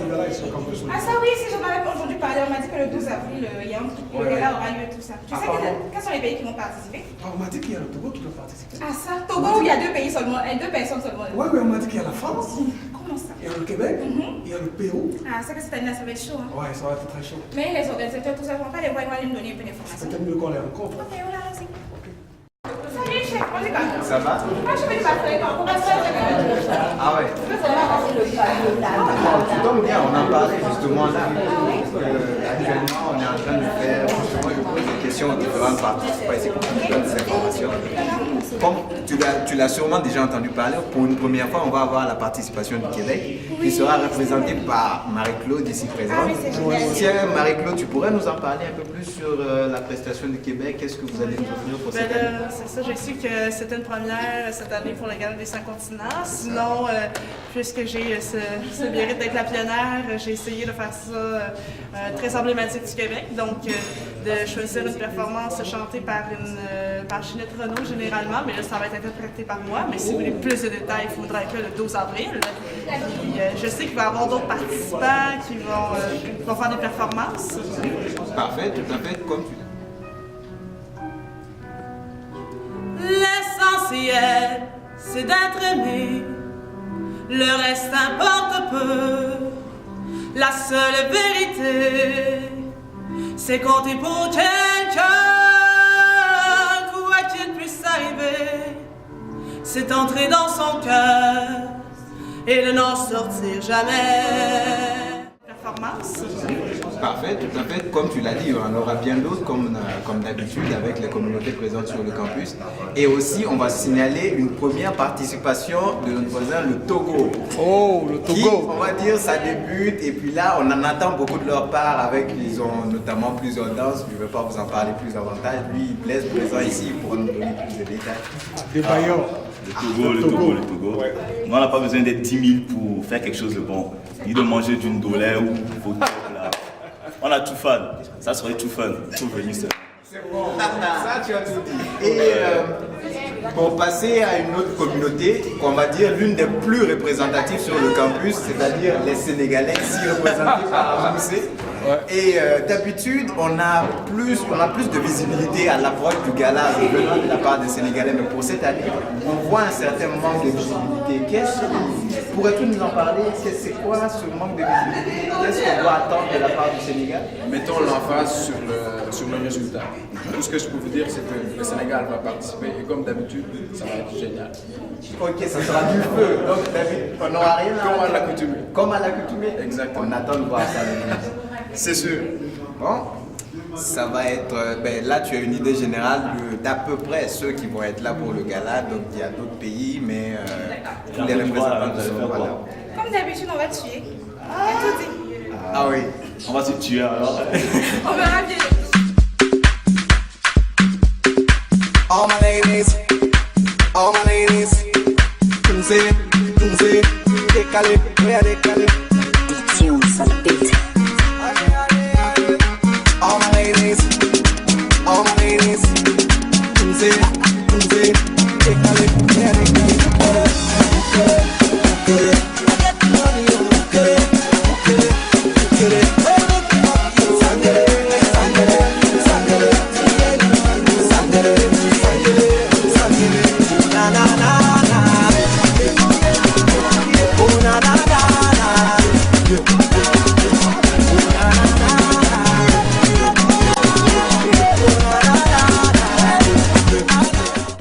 gala ici au campus. Ah ça oui, si j'en avais entendu parler, on m'a dit que le 12 avril, il y a le gala aura lieu et tout ça. Tu sais quels sont les pays qui vont participer? On m'a dit qu'il y a le Togo qui doit participer. Ah ça, Togo où il y a deux pays seulement, deux personnes seulement. Oui, mais on m'a dit qu'il y a la France. Comment ça? Il y a le Québec, il y a le Pérou. Ah, c'est que cette année, ça va être chaud. Hein. Ouais, ça va être très chaud. Mais les organisateurs, tout ça, vont pas les voir, ils vont aller me donner un peu d'informations. C'est peut-être mieux qu'on les rencontre. Ok, on l'a aussi. Salut, chef, on est comme Ça va? Moi, je vais passer quand on va se faire. Ah ouais. Tu tombes bien, on en parlait justement là. Actuellement, on est en train de faire, justement, je pose des questions aux différentes participants ici pour qu'ils donnent des informations. Comme tu l'as sûrement déjà entendu parler, pour une première fois, on va avoir la participation du Québec qui sera représentée par Marie-Claude ici présente. Ah oui, c'est génial. Tiens, Marie-Claude, tu pourrais nous en parler un peu plus sur la prestation du Québec? Qu'est-ce que vous allez nous offrir pour cette année? C'est ça, j'ai su que c'était une première cette année pour le Gala des 5 continents. Sinon, puisque j'ai ce mérite d'être la pionnière, j'ai essayé de faire ça très emblématique du Québec. Donc, de choisir une performance chantée par Ginette Renaud généralement, mais là, ça va être interprété par moi. Mais si vous voulez plus de détails, il faudra être là le 12 avril. Puis, je sais qu'il va y avoir d'autres participants qui vont faire des performances. Parfait, tout à fait, comme tu dis. L'essentiel, c'est d'être aimé. Le reste importe peu. La seule vérité, c'est compter pour quelqu'un. Quoi qu'il puisse arriver, c'est entrer dans son cœur et de n'en sortir jamais. Performance. Parfait, tout à fait. Comme tu l'as dit, on aura bien d'autres comme d'habitude avec les communautés présentes sur le campus. Et aussi, on va signaler une première participation de notre voisin, le Togo. Oh, le Togo. Qui, on va dire, ça débute. Et puis là, on en attend beaucoup de leur part avec, ils ont notamment plusieurs danses. Je ne vais pas vous en parler plus davantage. Lui, il Blaise présent ici pour nous donner plus de détails. Des bailleurs. Le Togo. Ouais. Nous, on n'a pas besoin d'être 10 000 pour faire quelque chose de bon. Ni de manger d'une douleur ou faut là. On a tout fun. Ça serait tout fun. Tout venir seul. C'est bon. Ça, tu as tout dit. Et pour passer à une autre communauté, qu'on va dire l'une des plus représentatives sur le campus, c'est-à-dire les Sénégalais, ici représentés par Amoussé. Et d'habitude, on a plus de visibilité à l'approche du gala venant de la part des Sénégalais. Mais pour cette année, on voit un certain manque de visibilité. Pourrais-tu nous en parler? C'est quoi ce manque de visibilité? Qu'est-ce qu'on doit attendre de la part du Sénégal? Mettons l'emphase sur le résultat. Tout ce que je peux vous dire, c'est que le Sénégal va participer et comme d'habitude, ça va être génial. Ok, ça sera du feu. Donc David, on n'aura rien à Comme à l'accoutumée. Comme à l'accoutumée. Exactement. On attend de voir ça. C'est sûr. Bon, ça va être... là, tu as une idée générale d'à peu près ceux qui vont être là pour le gala. Donc il y a d'autres pays, mais tous les représentants sont là. Comme d'habitude, on va tuer. On a tout dit. Ah oui. On va se tuer alors. On verra bien. All my ladies, décalé, décalé.